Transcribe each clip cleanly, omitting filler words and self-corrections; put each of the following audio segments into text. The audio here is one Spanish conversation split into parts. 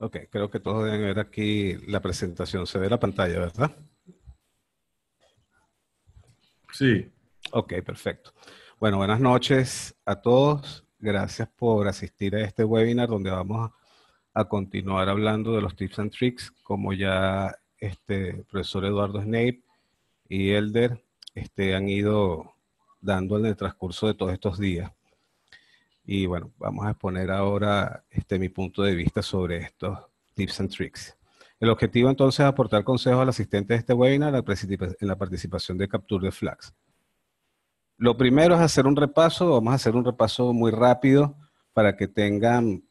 Ok, creo que todos deben ver aquí la presentación. Se ve la pantalla, ¿verdad? Sí. Ok, perfecto. Bueno, buenas noches a todos. Gracias por asistir a este webinar donde vamos a continuar hablando de los tips and tricks, como ya el profesor Eduardo Snape y Elder han ido dando en el transcurso de todos estos días. Y bueno, vamos a exponer ahora mi punto de vista sobre estos tips and tricks. El objetivo entonces es aportar consejos al asistente de este webinar en la participación de Capture the Flags. Lo primero es hacer un repaso, vamos a hacer un repaso muy rápido para que tengan,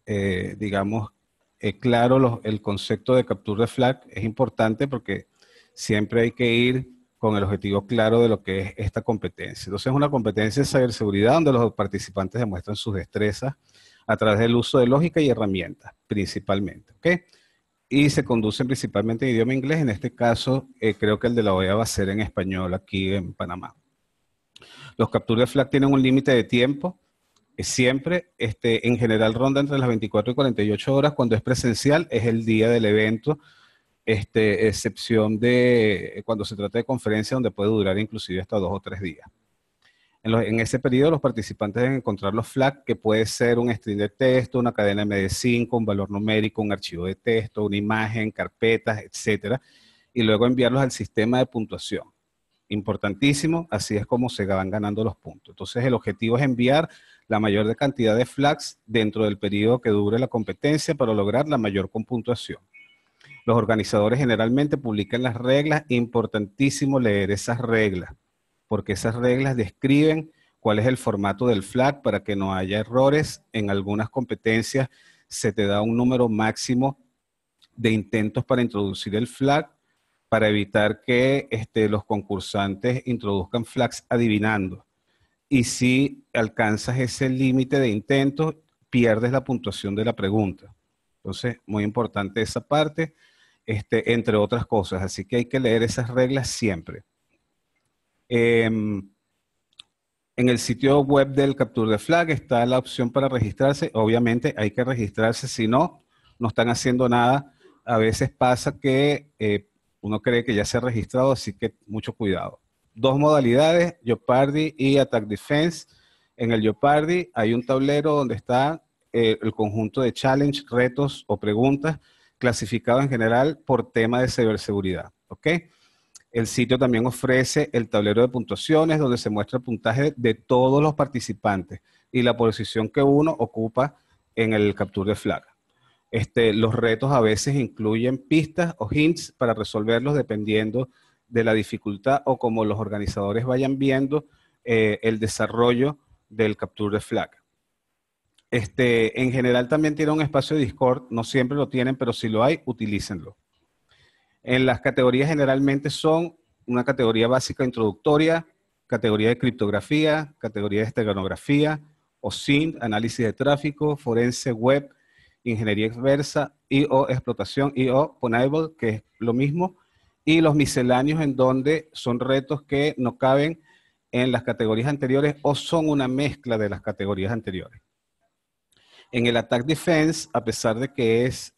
digamos, claro el concepto de Capture the Flag. Es importante porque siempre hay que ir con el objetivo claro de lo que es esta competencia. Entonces es una competencia de ciberseguridad donde los participantes demuestran sus destrezas a través del uso de lógica y herramientas, principalmente, ¿ok? Y se conducen principalmente en idioma inglés. En este caso, creo que el de la OEA va a ser en español aquí en Panamá. Los capture the flag tienen un límite de tiempo, siempre, en general ronda entre las 24 y 48 horas. Cuando es presencial es el día del evento, excepción de cuando se trata de conferencia donde puede durar inclusive hasta 2 o 3 días. En ese periodo los participantes deben encontrar los flags, que puede ser un string de texto, una cadena MD5, un valor numérico, un archivo de texto, una imagen, carpetas, etcétera, y luego enviarlos al sistema de puntuación. Importantísimo, así es como se van ganando los puntos. Entonces el objetivo es enviar la mayor cantidad de flags dentro del periodo que dure la competencia para lograr la mayor puntuación. Los organizadores generalmente publican las reglas. Importantísimo leer esas reglas, porque esas reglas describen cuál es el formato del flag para que no haya errores. En algunas competencias se te da un número máximo de intentos para introducir el flag, para evitar que los concursantes introduzcan flags adivinando. Y si alcanzas ese límite de intentos, pierdes la puntuación de la pregunta. Entonces, muy importante esa parte, entre otras cosas. Así que hay que leer esas reglas siempre. En el sitio web del Capture the Flag está la opción para registrarse. Obviamente hay que registrarse, si no, no están haciendo nada. A veces pasa que uno cree que ya se ha registrado, así que mucho cuidado. 2 modalidades, Jeopardy y Attack Defense. En el Jeopardy hay un tablero donde está el conjunto de challenge, retos o preguntas clasificados en general por tema de ciberseguridad. ¿Ok? El sitio también ofrece el tablero de puntuaciones donde se muestra el puntaje de todos los participantes y la posición que uno ocupa en el Capture the Flag. Los retos a veces incluyen pistas o hints para resolverlos dependiendo de la dificultad o como los organizadores vayan viendo el desarrollo del Capture the Flag. En general también tiene un espacio de Discord, no siempre lo tienen, pero si lo hay, utilícenlo. En las categorías generalmente son una categoría básica introductoria, categoría de criptografía, categoría de esteganografía, OSINT, análisis de tráfico, forense web, ingeniería inversa y o explotación y o Ponable, que es lo mismo, y los misceláneos en donde son retos que no caben en las categorías anteriores o son una mezcla de las categorías anteriores. En el Attack Defense, a pesar de que es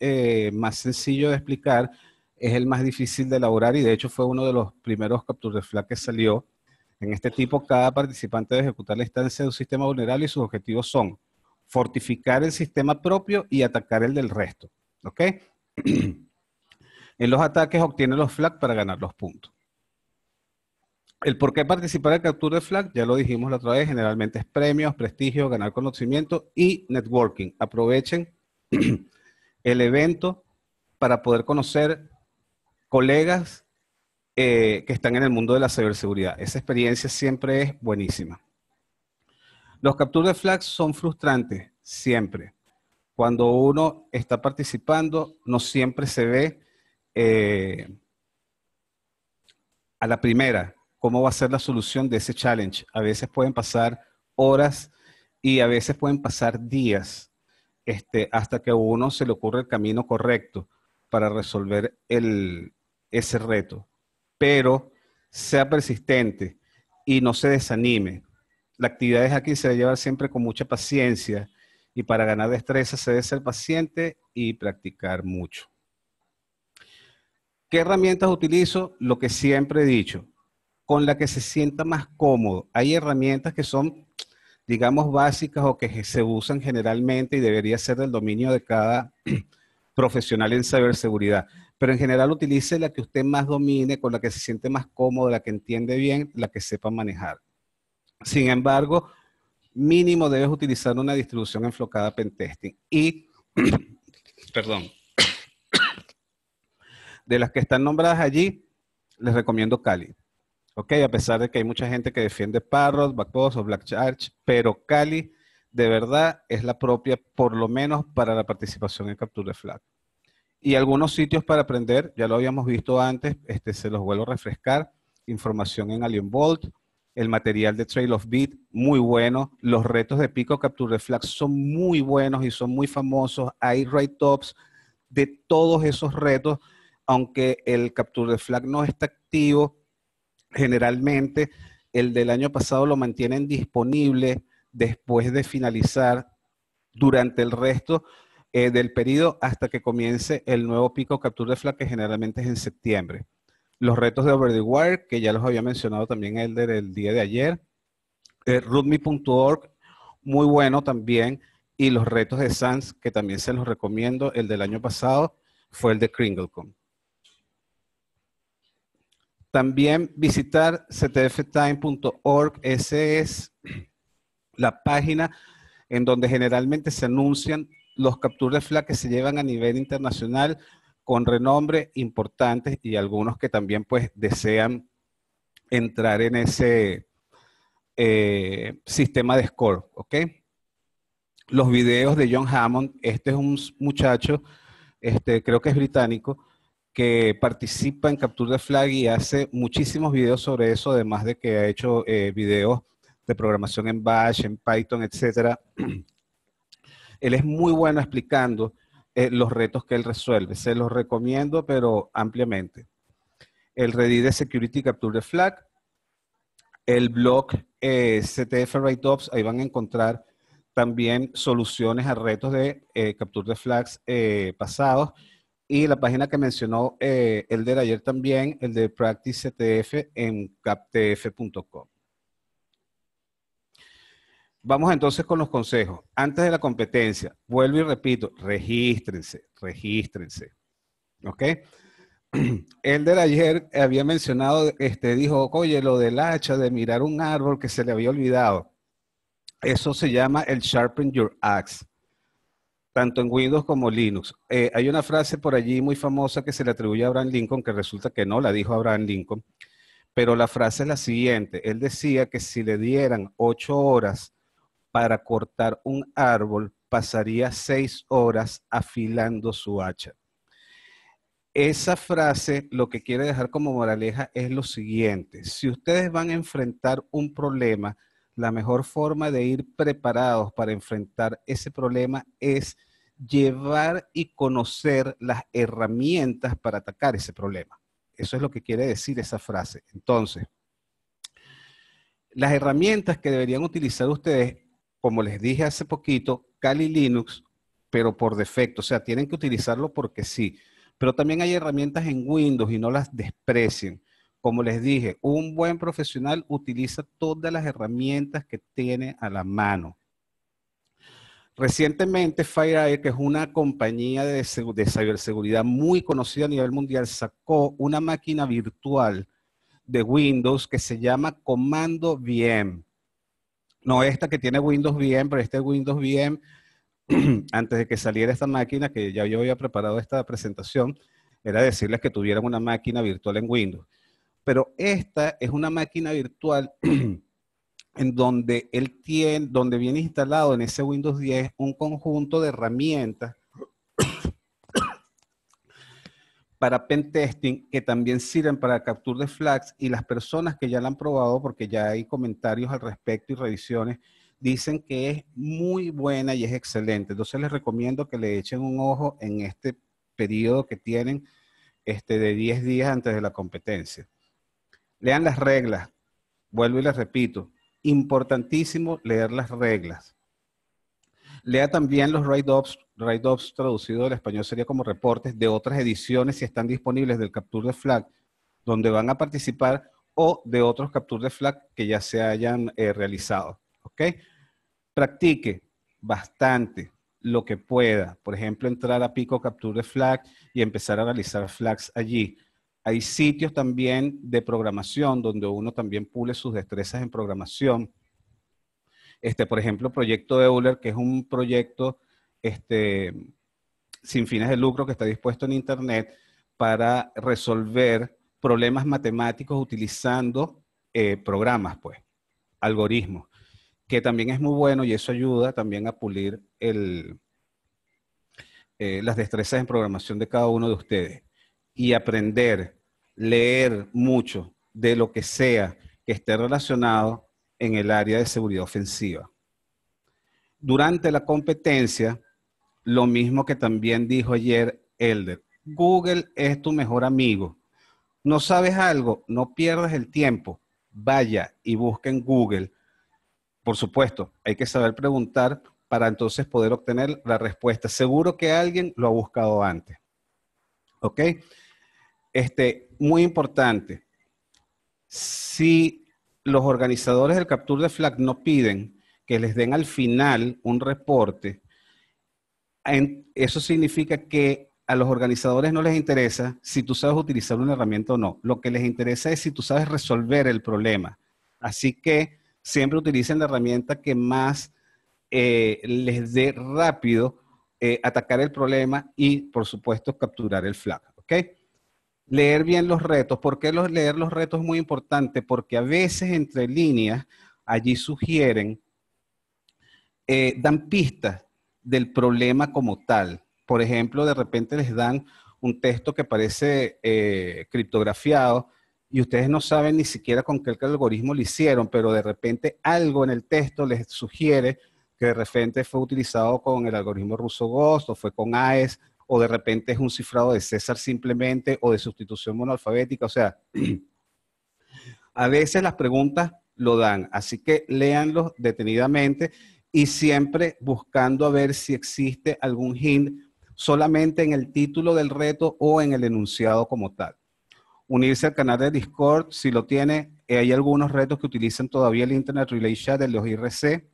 más sencillo de explicar, es el más difícil de elaborar y de hecho fue uno de los primeros Capture the Flag que salió. En este tipo, cada participante debe ejecutar la instancia de un sistema vulnerable y sus objetivos son fortificar el sistema propio y atacar el del resto. ¿Ok? En los ataques obtiene los flags para ganar los puntos. El por qué participar en Capture the Flag, ya lo dijimos la otra vez, generalmente es premios, prestigio, ganar conocimiento y networking. Aprovechen el evento para poder conocer colegas que están en el mundo de la ciberseguridad. Esa experiencia siempre es buenísima. Los Capture the Flags son frustrantes, siempre. Cuando uno está participando, no siempre se ve a la primera cómo va a ser la solución de ese challenge. A veces pueden pasar horas y a veces pueden pasar días hasta que a uno se le ocurre el camino correcto para resolver ese reto. Pero sea persistente y no se desanime. La actividad de hacking se debe llevar siempre con mucha paciencia Y para ganar destreza se debe ser paciente y practicar mucho. ¿Qué herramientas utilizo? Lo que siempre he dicho, con la que se sienta más cómodo. Hay herramientas que son, digamos, básicas o que se usan generalmente y debería ser del dominio de cada profesional en ciberseguridad. Pero en general utilice la que usted más domine, con la que se siente más cómodo, la que entiende bien, la que sepa manejar. Sin embargo, mínimo debes utilizar una distribución enfocada a pentesting. Y, perdón, de las que están nombradas allí, les recomiendo Kali. Ok, a pesar de que hay mucha gente que defiende Parrot, Backbox o Black Charge, pero Kali de verdad es la propia, por lo menos para la participación en Capture the Flag. Y algunos sitios para aprender, ya lo habíamos visto antes, se los vuelvo a refrescar. Información en Alien Vault, el material de Trail of Beat, muy bueno. Los retos de Pico Capture the Flag son muy buenos y son muy famosos. Hay write-ups de todos esos retos, aunque el Capture the Flag no está activo. Generalmente, el del año pasado lo mantienen disponible después de finalizar durante el resto del periodo hasta que comience el nuevo pico Capture the Flag, que generalmente es en septiembre. Los retos de Over the Wire, que ya los había mencionado también el día de ayer. Rootme.org, muy bueno también. Y los retos de SANS, que también se los recomiendo. El del año pasado fue el de Kringlecon. También visitar ctftime.org, esa es la página en donde generalmente se anuncian los Capture the Flag que se llevan a nivel internacional con renombre importantes y algunos que también pues desean entrar en ese sistema de score, ¿ok? Los videos de John Hammond, este es un muchacho, creo que es británico, que participa en Capture the Flag y hace muchísimos videos sobre eso, además de que ha hecho videos de programación en Bash, en Python, etcétera. Él es muy bueno explicando los retos que él resuelve. Se los recomiendo, pero ampliamente. El Reddit de Security Capture the Flag, el blog CTF Write-Ups, ahí van a encontrar también soluciones a retos de Capture the Flags pasados. Y la página que mencionó el de ayer también, el de Practice CTF en captf.com. Vamos entonces con los consejos. Antes de la competencia, vuelvo y repito, regístrense, regístrense. ¿Ok? El de ayer había mencionado, dijo, oye, lo del hacha, de mirar un árbol que se le había olvidado. Eso se llama el Sharpen Your Axe, tanto en Windows como Linux. Hay una frase por allí muy famosa que se le atribuye a Abraham Lincoln, que resulta que no la dijo Abraham Lincoln, pero la frase es la siguiente. Él decía que si le dieran 8 horas para cortar un árbol, pasaría 6 horas afilando su hacha. Esa frase lo que quiere dejar como moraleja es lo siguiente. Si ustedes van a enfrentar un problema, la mejor forma de ir preparados para enfrentar ese problema es llevar y conocer las herramientas para atacar ese problema. Eso es lo que quiere decir esa frase. Entonces, las herramientas que deberían utilizar ustedes, como les dije hace poquito, Kali Linux, pero por defecto, o sea, tienen que utilizarlo porque sí. Pero también hay herramientas en Windows y no las desprecien. Como les dije, un buen profesional utiliza todas las herramientas que tiene a la mano. Recientemente FireEye, que es una compañía de ciberseguridad muy conocida a nivel mundial, sacó una máquina virtual de Windows que se llama Comando VM. No esta que tiene Windows VM, pero este Windows VM, antes de que saliera esta máquina, que ya yo había preparado esta presentación, era decirles que tuvieran una máquina virtual en Windows. Pero esta es una máquina virtual en donde donde viene instalado en ese Windows 10 un conjunto de herramientas para pentesting que también sirven para Capture the Flags, y las personas que ya la han probado, porque ya hay comentarios al respecto y revisiones, dicen que es muy buena y es excelente. Entonces les recomiendo que le echen un ojo en este periodo que tienen de 10 días antes de la competencia. Lean las reglas. Vuelvo y les repito, importantísimo leer las reglas. Lea también los write-ups. Write-ups traducido del español sería como reportes de otras ediciones si están disponibles del Capture the Flag, donde van a participar, o de otros Capture the Flag que ya se hayan realizado. ¿Ok? Practique bastante lo que pueda. Por ejemplo, entrar a Pico Capture the Flag y empezar a realizar flags allí. Hay sitios también de programación donde uno también pule sus destrezas en programación. Por ejemplo, Proyecto Euler, que es un proyecto sin fines de lucro que está dispuesto en Internet para resolver problemas matemáticos utilizando programas, pues, algoritmos, que también es muy bueno y eso ayuda también a pulir las destrezas en programación de cada uno de ustedes y aprender, leer mucho de lo que sea que esté relacionado en el área de seguridad ofensiva. Durante la competencia, lo mismo que también dijo ayer Elder, Google es tu mejor amigo. ¿No sabes algo? No pierdas el tiempo. Vaya y busca en Google. Por supuesto, hay que saber preguntar para entonces poder obtener la respuesta. Seguro que alguien lo ha buscado antes. ¿Ok? Muy importante. Si los organizadores del Capture the Flag no piden que les den al final un reporte, eso significa que a los organizadores no les interesa si tú sabes utilizar una herramienta o no. Lo que les interesa es si tú sabes resolver el problema. Así que siempre utilicen la herramienta que más les dé rápido atacar el problema y, por supuesto, capturar el flag. ¿Ok? Leer bien los retos. ¿Por qué leer los retos es muy importante? Porque a veces entre líneas allí sugieren, dan pistas del problema como tal. Por ejemplo, de repente les dan un texto que parece criptografiado y ustedes no saben ni siquiera con qué algoritmo lo hicieron, pero de repente algo en el texto les sugiere que de repente fue utilizado con el algoritmo ruso Ghost o fue con AES, o de repente es un cifrado de César simplemente o de sustitución monoalfabética. O sea, a veces las preguntas lo dan, así que léanlos detenidamente y siempre buscando a ver si existe algún hint solamente en el título del reto o en el enunciado como tal. Unirse al canal de Discord, si lo tiene, hay algunos retos que utilizan todavía el Internet Relay Chat de los IRC.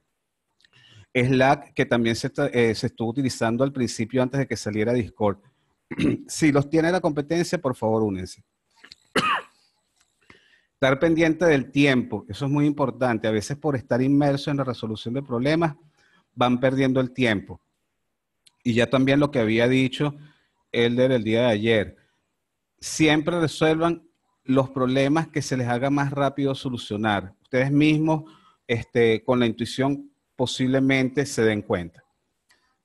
Slack, que también se estuvo utilizando al principio antes de que saliera Discord. Si los tiene la competencia, por favor, únense. Estar pendiente del tiempo, eso es muy importante. A veces por estar inmerso en la resolución de problemas, van perdiendo el tiempo. Y ya también lo que había dicho Elder el día de ayer, siempre resuelvan los problemas que se les haga más rápido solucionar. Ustedes mismos, con la intuición, posiblemente se den cuenta.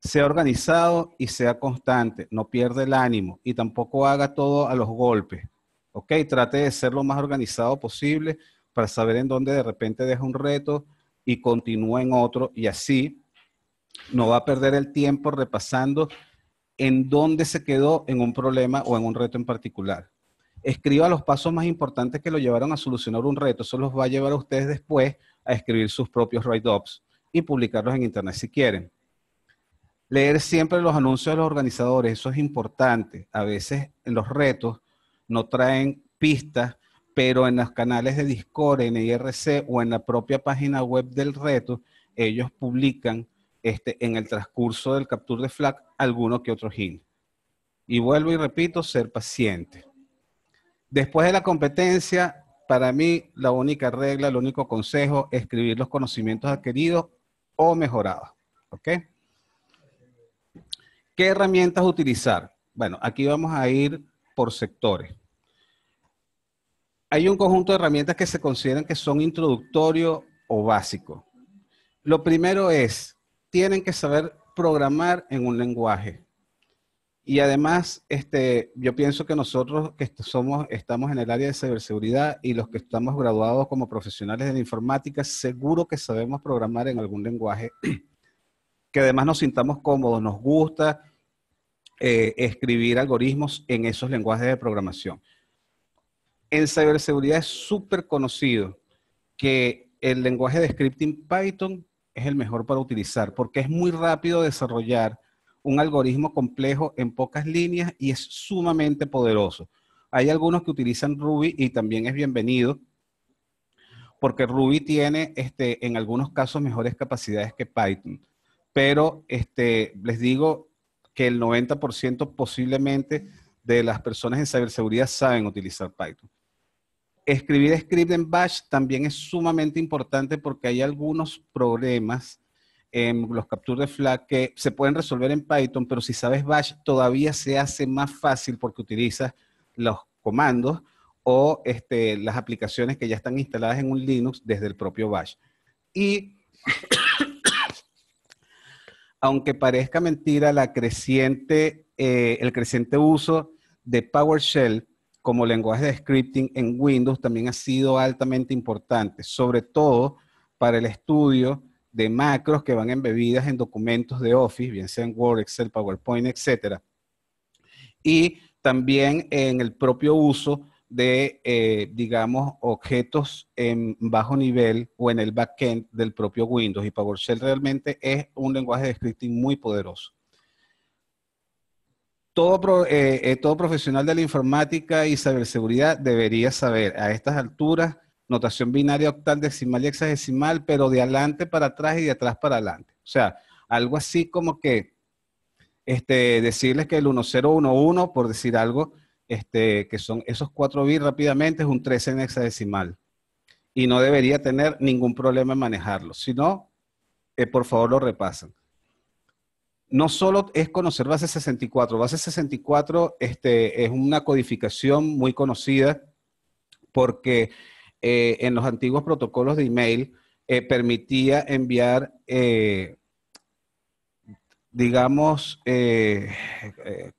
Sea organizado y sea constante, no pierda el ánimo y tampoco haga todo a los golpes. ¿Ok? Trate de ser lo más organizado posible para saber en dónde de repente deja un reto y continúa en otro, y así no va a perder el tiempo repasando en dónde se quedó en un problema o en un reto en particular. Escriba los pasos más importantes que lo llevaron a solucionar un reto. Eso los va a llevar a ustedes después a escribir sus propios write-ups y publicarlos en Internet si quieren. Leer siempre los anuncios de los organizadores, eso es importante. A veces en los retos no traen pistas, pero en los canales de Discord, en IRC o en la propia página web del reto, ellos publican en el transcurso del Capture the Flag alguno que otro hint. Y vuelvo y repito, ser paciente. Después de la competencia, para mí la única regla, el único consejo es escribir los conocimientos adquiridos o mejorados. ¿Ok? ¿Qué herramientas utilizar? Bueno, aquí vamos a ir por sectores. Hay un conjunto de herramientas que se consideran que son introductorio o básico. Lo primero es, tienen que saber programar en un lenguaje. Y además, yo pienso que nosotros que estamos en el área de ciberseguridad y los que estamos graduados como profesionales de la informática, seguro que sabemos programar en algún lenguaje que además nos sintamos cómodos, nos gusta escribir algoritmos en esos lenguajes de programación. En ciberseguridad es súper conocido que el lenguaje de scripting Python es el mejor para utilizar, porque es muy rápido desarrollar un algoritmo complejo en pocas líneas y es sumamente poderoso. Hay algunos que utilizan Ruby y también es bienvenido, porque Ruby tiene en algunos casos mejores capacidades que Python. Pero les digo que el 90% posiblemente de las personas en ciberseguridad saben utilizar Python. Escribir script en Bash también es sumamente importante porque hay algunos problemas en los capture de flag que se pueden resolver en Python, pero si sabes Bash todavía se hace más fácil porque utilizas los comandos o las aplicaciones que ya están instaladas en un Linux desde el propio Bash. Y aunque parezca mentira, el creciente uso de PowerShell como lenguaje de scripting en Windows también ha sido altamente importante, sobre todo para el estudio de macros que van embebidas en documentos de Office, bien sean Word, Excel, PowerPoint, etcétera. Y también en el propio uso de, digamos, objetos en bajo nivel o en el backend del propio Windows. Y PowerShell realmente es un lenguaje de scripting muy poderoso. Todo profesional de la informática y ciberseguridad debería saber a estas alturas notación binaria, octal, decimal y hexadecimal, pero de adelante para atrás y de atrás para adelante. O sea, algo así como que decirles que el 1011, por decir algo, que son esos 4 bits rápidamente, es un 13 en hexadecimal. Y no debería tener ningún problema en manejarlo. Si no, por favor lo repasan. No solo es conocer base 64. Base 64 es una codificación muy conocida porque en los antiguos protocolos de email permitía enviar digamos,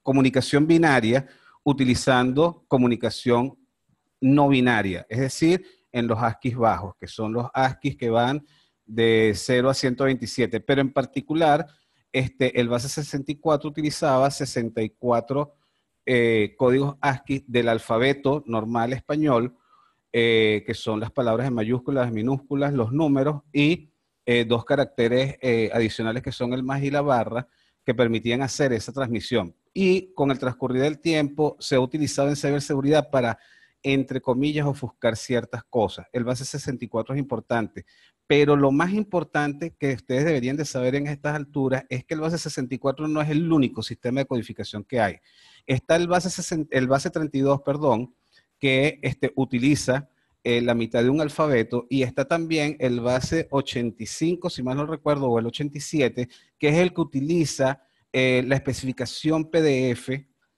comunicación binaria utilizando comunicación no binaria, es decir, en los ASCII bajos, que son los ASCII que van de 0 a 127, pero en particular, el base 64 utilizaba 64 códigos ASCII del alfabeto normal español, que son las palabras en mayúsculas, las minúsculas, los números y 2 caracteres adicionales que son el más y la barra, que permitían hacer esa transmisión. Y con el transcurrir del tiempo se ha utilizado en ciberseguridad para, entre comillas, ofuscar ciertas cosas. El base 64 es importante, pero lo más importante que ustedes deberían de saber en estas alturas es que el base 64 no es el único sistema de codificación que hay. Está el base 32, perdón, que utiliza la mitad de un alfabeto, y está también el base 85, si mal no recuerdo, o el 87, que es el que utiliza la especificación PDF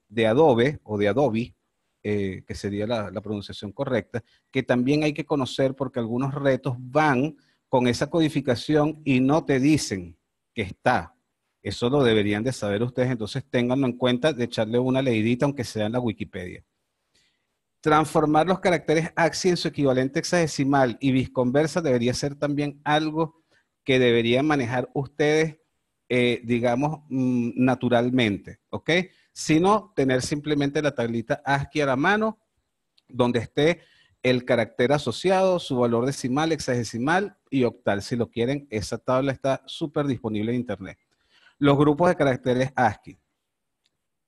de Adobe o de Adobe, que sería la pronunciación correcta, que también hay que conocer porque algunos retos van con esa codificación y no te dicen que está. Eso lo deberían de saber ustedes, entonces ténganlo en cuenta de echarle una leidita, aunque sea en la Wikipedia. Transformar los caracteres ASCII en su equivalente hexadecimal y viceversa debería ser también algo que deberían manejar ustedes, digamos, naturalmente, ¿ok? Sino tener simplemente la tablita ASCII a la mano, donde esté el carácter asociado, su valor decimal, hexadecimal y octal. Si lo quieren, esa tabla está súper disponible en internet. Los grupos de caracteres ASCII.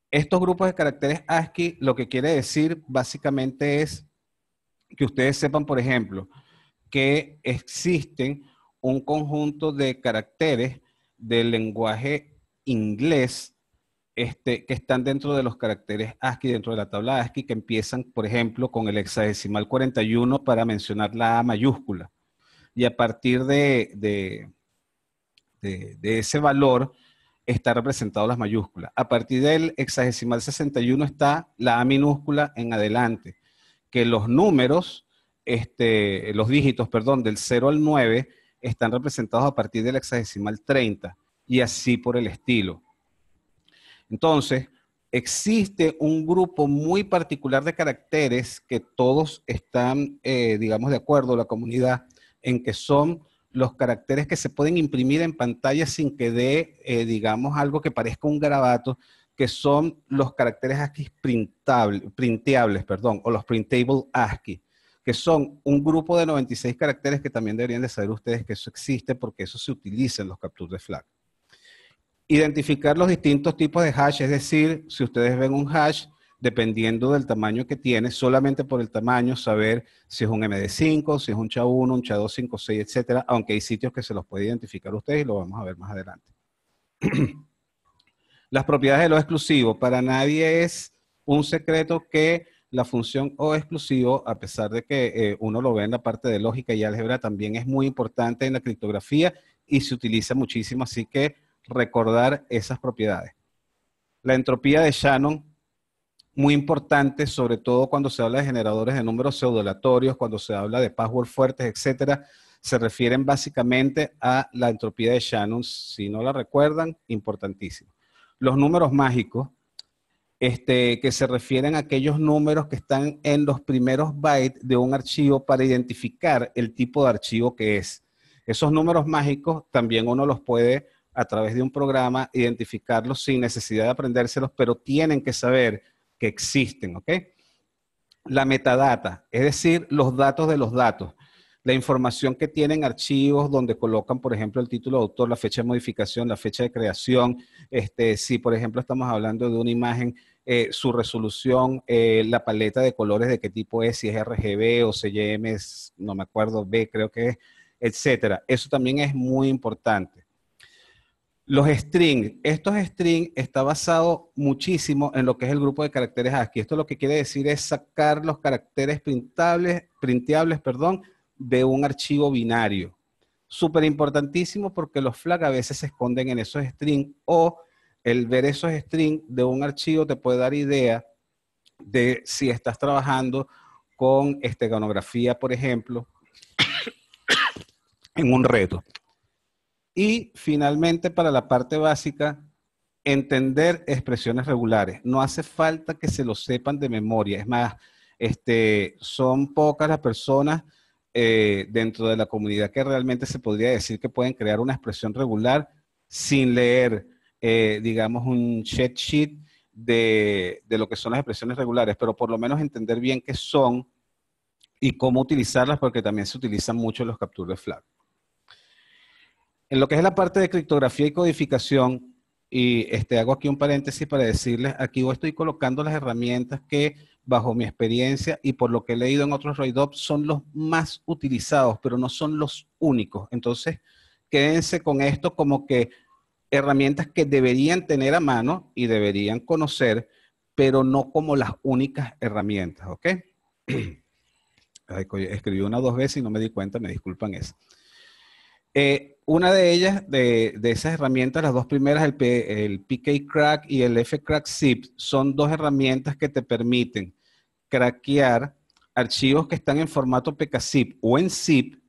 Estos grupos de caracteres ASCII lo que quiere decir básicamente es que ustedes sepan, por ejemplo, que existen un conjunto de caracteres del lenguaje inglés que están dentro de los caracteres ASCII, dentro de la tabla ASCII, que empiezan, por ejemplo, con el hexadecimal 41 para mencionar la A mayúscula. Y a partir de ese valor, está representado las mayúsculas. A partir del hexadecimal 61 está la A minúscula en adelante, que los números, los dígitos, perdón, del 0 al 9 están representados a partir del hexadecimal 30 y así por el estilo. Entonces, existe un grupo muy particular de caracteres que todos están, digamos, de acuerdo, la comunidad, en que son los caracteres que se pueden imprimir en pantalla sin que dé, digamos, algo que parezca un garabato, que son los caracteres ASCII printeables, perdón, o los printable ASCII. que son un grupo de 96 caracteres que también deberían de saber ustedes que eso existe porque eso se utiliza en los capture the flag. Identificar los distintos tipos de hash, es decir, si ustedes ven un hash, dependiendo del tamaño que tiene, solamente por el tamaño saber si es un MD5, si es un SHA-1, un SHA-256, etcétera, aunque hay sitios que se los puede identificar ustedes y lo vamos a ver más adelante. Las propiedades de lo exclusivo. Para nadie es un secreto que la función O exclusivo, a pesar de que uno lo ve en la parte de lógica y álgebra, también es muy importante en la criptografía y se utiliza muchísimo, así que recordar esas propiedades. La entropía de Shannon, muy importante, sobre todo cuando se habla de generadores de números pseudo-aleatorios, cuando se habla de password fuertes, etcétera, se refieren básicamente a la entropía de Shannon. Si no la recuerdan, importantísimo. Los números mágicos, que se refieren a aquellos números que están en los primeros bytes de un archivo para identificar el tipo de archivo que es. Esos números mágicos también uno los puede, a través de un programa, identificarlos sin necesidad de aprendérselos, pero tienen que saber que existen, ¿ok? La metadata, es decir, los datos de los datos. La información que tienen archivos donde colocan, por ejemplo, el título de autor, la fecha de modificación, la fecha de creación. Si, por ejemplo, estamos hablando de una imagen, su resolución, la paleta de colores de qué tipo es, si es RGB o CMYK, no me acuerdo, B creo que es, etcétera. Eso también es muy importante. Los strings, estos strings está basado muchísimo en lo que es el grupo de caracteres ASCII. Esto lo que quiere decir es sacar los caracteres printables, de un archivo binario. Súper importantísimo porque los flags a veces se esconden en esos strings o el ver esos strings de un archivo te puede dar idea de si estás trabajando con esteganografía, por ejemplo, en un reto. Y finalmente, para la parte básica, entender expresiones regulares. No hace falta que se lo sepan de memoria. Es más, son pocas las personas dentro de la comunidad que realmente se podría decir que pueden crear una expresión regular sin leer, digamos, un cheat sheet de lo que son las expresiones regulares, pero por lo menos entender bien qué son y cómo utilizarlas, porque también se utilizan mucho en los capture the flag. En lo que es la parte de criptografía y codificación, y hago aquí un paréntesis para decirles, aquí yo estoy colocando las herramientas que bajo mi experiencia y por lo que he leído en otros write-ups son los más utilizados, pero no son los únicos. Entonces, quédense con esto como que herramientas que deberían tener a mano y deberían conocer, pero no como las únicas herramientas, ¿ok? Ay, escribí una 2 veces y no me di cuenta, me disculpan eso. Una de ellas, de esas herramientas, las dos primeras, el PK-Crack y el F-Crack-Zip, son dos herramientas que te permiten craquear archivos que están en formato PK-Zip o en zip,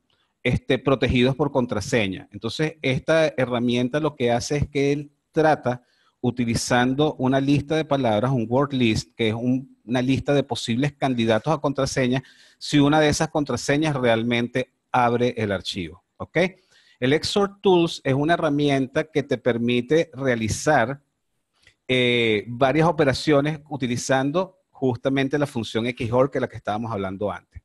protegidos por contraseña. Entonces, esta herramienta lo que hace es que él trata, utilizando una lista de palabras, un word list, que es una lista de posibles candidatos a contraseña, si una de esas contraseñas realmente abre el archivo, ¿ok? El Xort Tools es una herramienta que te permite realizar varias operaciones utilizando justamente la función XOR, que es la que estábamos hablando antes.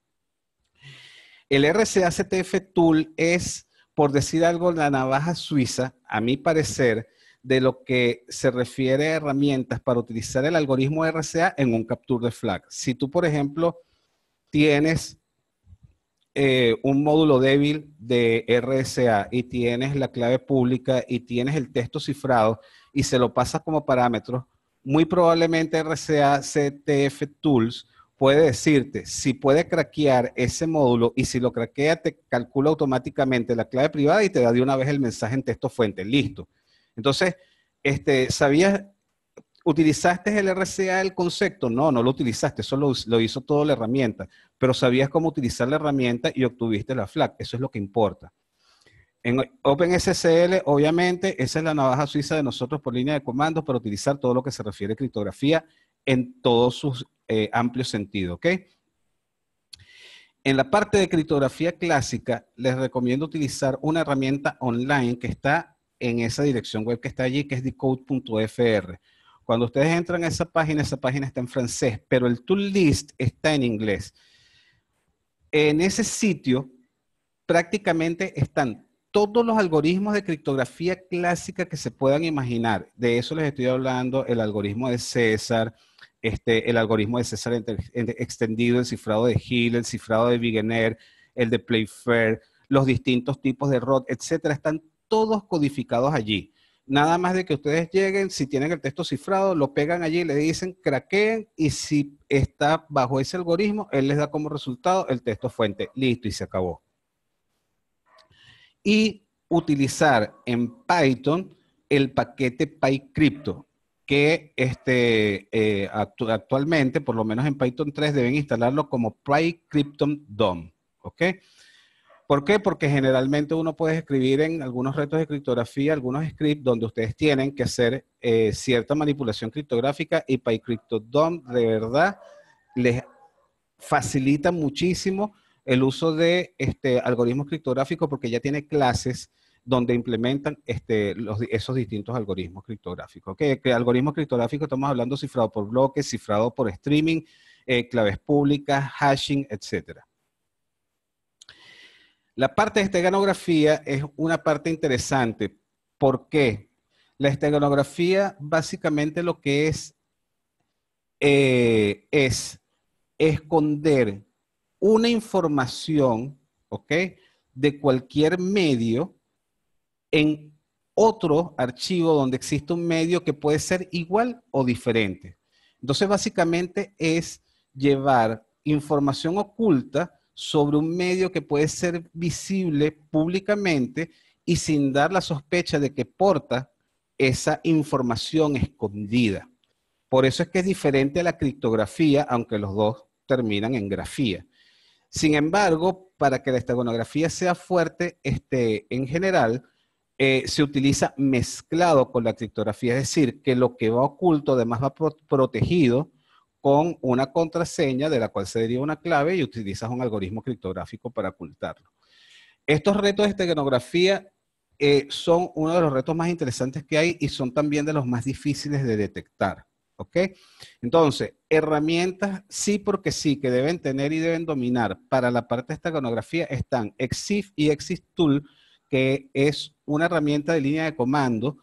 El RCA-CTF Tool es, por decir algo, la navaja suiza, a mi parecer, de lo que se refiere a herramientas para utilizar el algoritmo RCA en un capture the flag. Si tú, por ejemplo, tienes un módulo débil de RSA y tienes la clave pública y tienes el texto cifrado y se lo pasas como parámetros, muy probablemente RCA CTF Tools puede decirte si puede craquear ese módulo y si lo craquea te calcula automáticamente la clave privada y te da de una vez el mensaje en texto fuente. Listo. Entonces, ¿sabías? ¿Utilizaste el RCA el concepto? No, no lo utilizaste, eso lo hizo toda la herramienta, pero sabías cómo utilizar la herramienta y obtuviste la flag, eso es lo que importa. En OpenSSL, obviamente, esa es la navaja suiza de nosotros por línea de comandos para utilizar todo lo que se refiere a criptografía en todos sus amplios sentidos, ¿ok? En la parte de criptografía clásica, les recomiendo utilizar una herramienta online que está en esa dirección web que está allí, que es decode.fr. Cuando ustedes entran a esa página está en francés, pero el tool list está en inglés. En ese sitio prácticamente están todos los algoritmos de criptografía clásica que se puedan imaginar. De eso les estoy hablando, el algoritmo de César, el algoritmo de César extendido, el cifrado de Hill, el cifrado de Wegener, el de Playfair, los distintos tipos de ROT, etcétera, están todos codificados allí. Nada más de que ustedes lleguen, si tienen el texto cifrado, lo pegan allí, le dicen craqueen y si está bajo ese algoritmo, él les da como resultado el texto fuente. Listo, y se acabó. Y utilizar en Python el paquete PyCrypto, que actualmente, por lo menos en Python 3, deben instalarlo como PyCrypton DOM. ¿Ok? ¿Por qué? Porque generalmente uno puede escribir en algunos retos de criptografía, algunos scripts donde ustedes tienen que hacer cierta manipulación criptográfica y PyCrypton DOM de verdad les facilita muchísimo el uso de algoritmos criptográficos porque ya tiene clases donde implementan esos distintos algoritmos criptográficos. ¿Qué algoritmos criptográficos estamos hablando? Cifrado por bloques, cifrado por streaming, claves públicas, hashing, etcétera. La parte de esteganografía es una parte interesante. ¿Por qué? La esteganografía básicamente lo que es esconder una información, ¿ok? De cualquier medio en otro archivo donde existe un medio que puede ser igual o diferente. Entonces, básicamente es llevar información oculta sobre un medio que puede ser visible públicamente y sin dar la sospecha de que porta esa información escondida. Por eso es que es diferente a la criptografía, aunque los dos terminan en grafía. Sin embargo, para que la esteganografía sea fuerte, en general, se utiliza mezclado con la criptografía, es decir, que lo que va oculto además va protegido con una contraseña de la cual se deriva una clave y utilizas un algoritmo criptográfico para ocultarlo. Estos retos de esteganografía son uno de los retos más interesantes que hay y son también de los más difíciles de detectar. ¿Ok? Entonces, herramientas sí porque sí que deben tener y deben dominar para la parte de esteganografía están EXIF y EXIFTool, que es una herramienta de línea de comando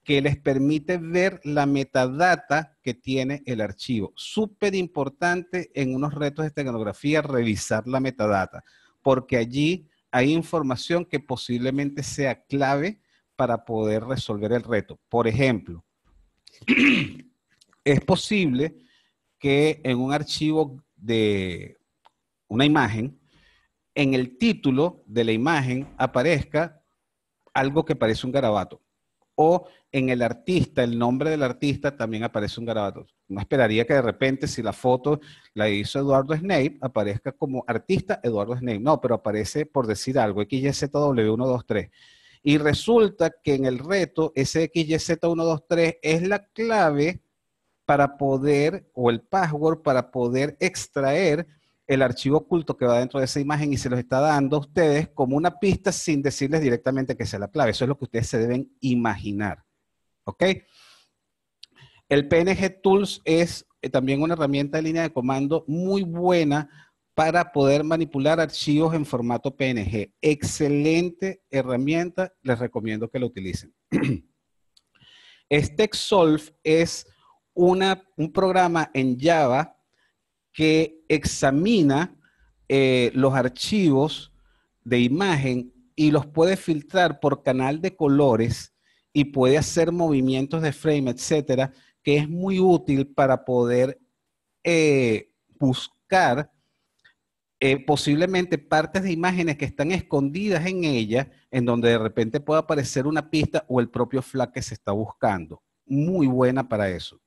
que les permite ver la metadata que tiene el archivo. Súper importante en unos retos de esteganografía revisar la metadata, porque allí hay información que posiblemente sea clave para poder resolver el reto. Por ejemplo, es posible que en un archivo de una imagen, en el título de la imagen aparezca algo que parece un garabato. O en el artista, el nombre del artista también aparece un garabato. No esperaría que de repente, si la foto la hizo Eduardo Snape, aparezca como artista Eduardo Snape. No, pero aparece, por decir algo, XYZW123. Y resulta que en el reto, ese XYZ123 es la clave para poder, o el password para poder extraer el archivo oculto que va dentro de esa imagen y se los está dando a ustedes como una pista sin decirles directamente que sea la clave. Eso es lo que ustedes se deben imaginar. ¿Ok? El PNG Tools es también una herramienta de línea de comando muy buena para poder manipular archivos en formato PNG. Excelente herramienta, les recomiendo que la utilicen. StackSolve es un programa en Java que examina los archivos de imagen y los puede filtrar por canal de colores y puede hacer movimientos de frame, etcétera, que es muy útil para poder buscar posiblemente partes de imágenes que están escondidas en ella, en donde de repente puede aparecer una pista o el propio flag que se está buscando. Muy buena para eso.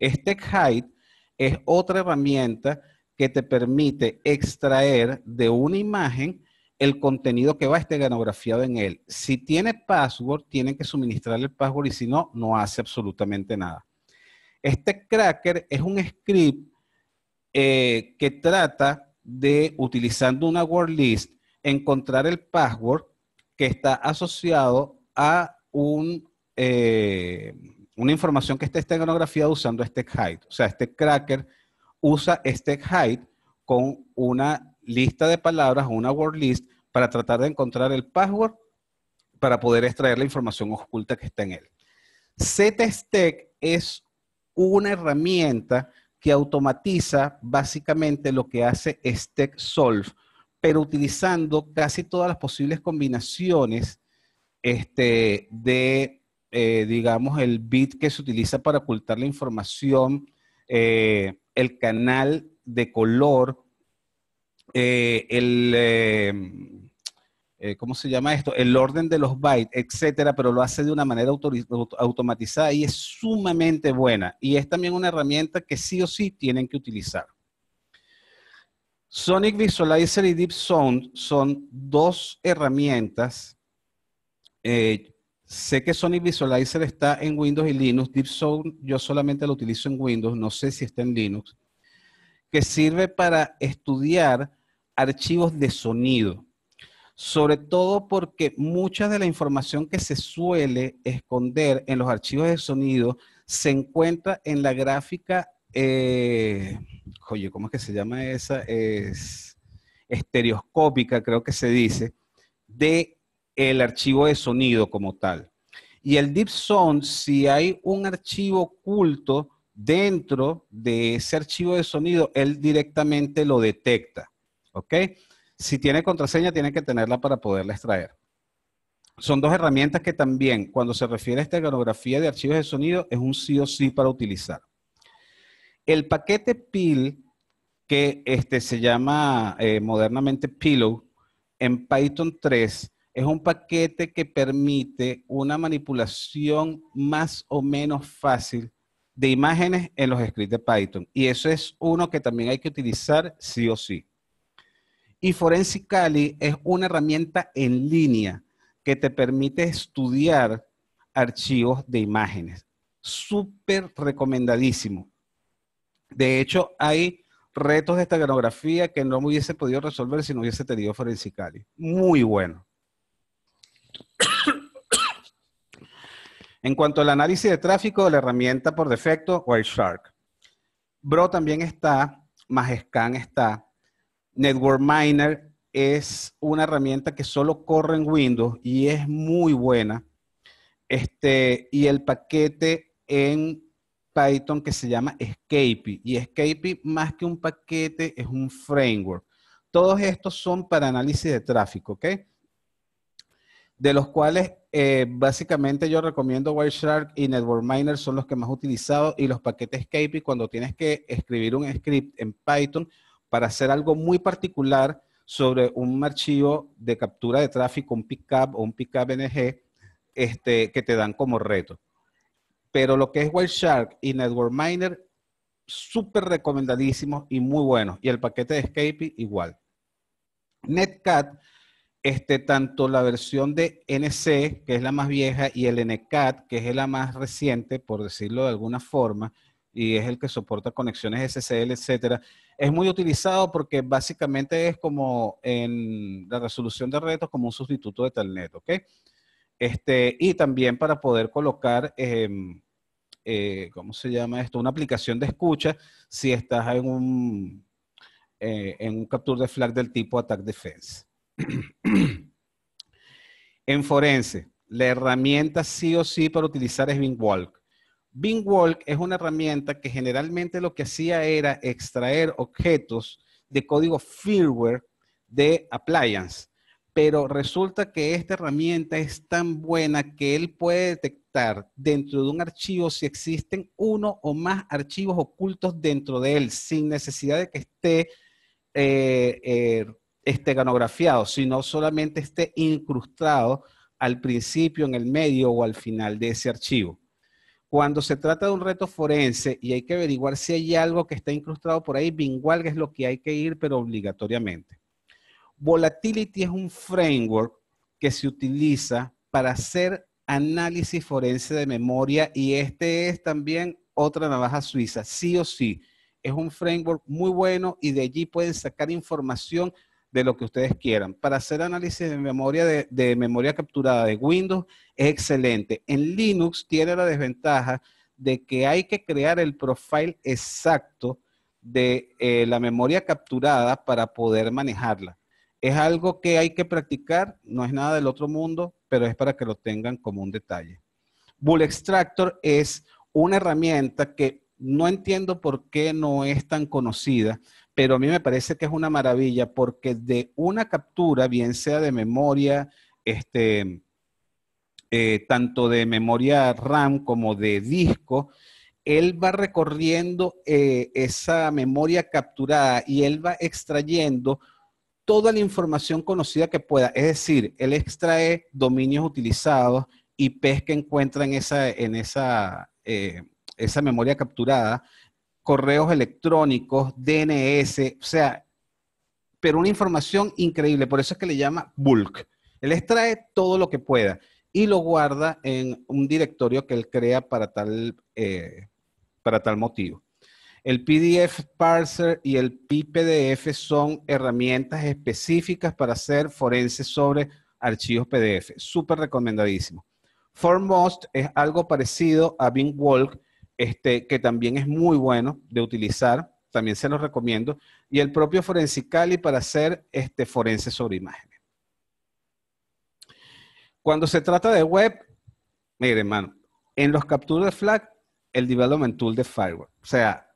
StackHide es otra herramienta que te permite extraer de una imagen el contenido que va esteganografado en él. Si tiene password, tienen que suministrarle el password y si no, no hace absolutamente nada. Este cracker es un script que trata de, utilizando una word list, encontrar el password que está asociado a una información que está esteganografada usando StackHide. O sea, este cracker usa StackHide con una lista de palabras, una word list, para tratar de encontrar el password para poder extraer la información oculta que está en él. ZStack es una herramienta que automatiza básicamente lo que hace StackSolve, pero utilizando casi todas las posibles combinaciones digamos, el bit que se utiliza para ocultar la información, el canal de color, ¿cómo se llama esto? El orden de los bytes, etcétera, pero lo hace de una manera automatizada y es sumamente buena. Y es también una herramienta que sí o sí tienen que utilizar. Sonic Visualizer y Deep Sound son dos herramientas. Sé que Sonic Visualizer está en Windows y Linux. Deep Sound yo solamente lo utilizo en Windows, no sé si está en Linux, que sirve para estudiar archivos de sonido. Sobre todo porque mucha de la información que se suele esconder en los archivos de sonido se encuentra en la gráfica, oye, ¿cómo es que se llama esa? Es estereoscópica, creo que se dice, de el archivo de sonido como tal. Y el Deep Sound, si hay un archivo oculto dentro de ese archivo de sonido, él directamente lo detecta, ¿ok? Si tiene contraseña, tiene que tenerla para poderla extraer. Son dos herramientas que también, cuando se refiere a esteganografía de archivos de sonido, es un sí o sí para utilizar. El paquete PIL, que se llama modernamente Pillow, en Python 3, es un paquete que permite una manipulación más o menos fácil de imágenes en los scripts de Python. Y eso es uno que también hay que utilizar sí o sí. Y Forensically es una herramienta en línea que te permite estudiar archivos de imágenes. Súper recomendadísimo. De hecho, hay retos de esteganografía que no me hubiese podido resolver si no hubiese tenido Forensically. Muy bueno. En cuanto al análisis de tráfico, la herramienta por defecto, Wireshark. Bro también está, Majescan está. Network Miner es una herramienta que solo corre en Windows y es muy buena. Y el paquete en Python que se llama Escapy. Y Escapy, más que un paquete, es un framework. Todos estos son para análisis de tráfico, ¿ok? De los cuales básicamente yo recomiendo Wireshark y Network Miner son los que más he utilizado, y los paquetes Escapy cuando tienes que escribir un script en Python para hacer algo muy particular sobre un archivo de captura de tráfico, un pickup o un pickup NG, que te dan como reto. Pero lo que es Wireshark y Network Miner, súper recomendadísimos y muy buenos. Y el paquete de Escapy igual. Netcat, tanto la versión de NC, que es la más vieja, y el NCAT, que es la más reciente, por decirlo de alguna forma, y es el que soporta conexiones SSL, etcétera, es muy utilizado porque básicamente es como en la resolución de retos como un sustituto de Telnet, ¿ok? Y también para poder colocar, ¿cómo se llama esto? Una aplicación de escucha si estás en un capture de flag del tipo Attack Defense. En Forense, la herramienta sí o sí para utilizar es BingWalk. BingWalk es una herramienta que generalmente lo que hacía era extraer objetos de código firmware de appliance, pero resulta que esta herramienta es tan buena que él puede detectar dentro de un archivo si existen uno o más archivos ocultos dentro de él, sin necesidad de que esté esteganografado, sino solamente esté incrustado al principio, en el medio o al final de ese archivo. Cuando se trata de un reto forense y hay que averiguar si hay algo que está incrustado por ahí, BingWalk es lo que hay que ir, pero obligatoriamente. Volatility es un framework que se utiliza para hacer análisis forense de memoria, y es también otra navaja suiza, sí o sí. Es un framework muy bueno y de allí pueden sacar información de lo que ustedes quieran. Para hacer análisis de memoria, de memoria capturada de Windows, es excelente. En Linux tiene la desventaja de que hay que crear el profile exacto de la memoria capturada para poder manejarla. Es algo que hay que practicar, no es nada del otro mundo, pero es para que lo tengan como un detalle. Bull Extractor es una herramienta que no entiendo por qué no es tan conocida, pero a mí me parece que es una maravilla porque de una captura, bien sea de memoria, tanto de memoria RAM como de disco, él va recorriendo esa memoria capturada y él va extrayendo toda la información conocida que pueda. Es decir, él extrae dominios utilizados, IPs que encuentra en esa memoria capturada, correos electrónicos, DNS, o sea, pero una información increíble. Por eso es que le llama bulk. Él extrae todo lo que pueda y lo guarda en un directorio que él crea para tal motivo. El PDF Parser y el PPDF son herramientas específicas para hacer forenses sobre archivos PDF. Súper recomendadísimo. Foremost es algo parecido a BingWalk, que también es muy bueno de utilizar. También se los recomiendo. Y el propio Forensicali para hacer forenses sobre imágenes. Cuando se trata de web, mire, hermano, en los capture de flag, el Development Tool de Firewall. O sea,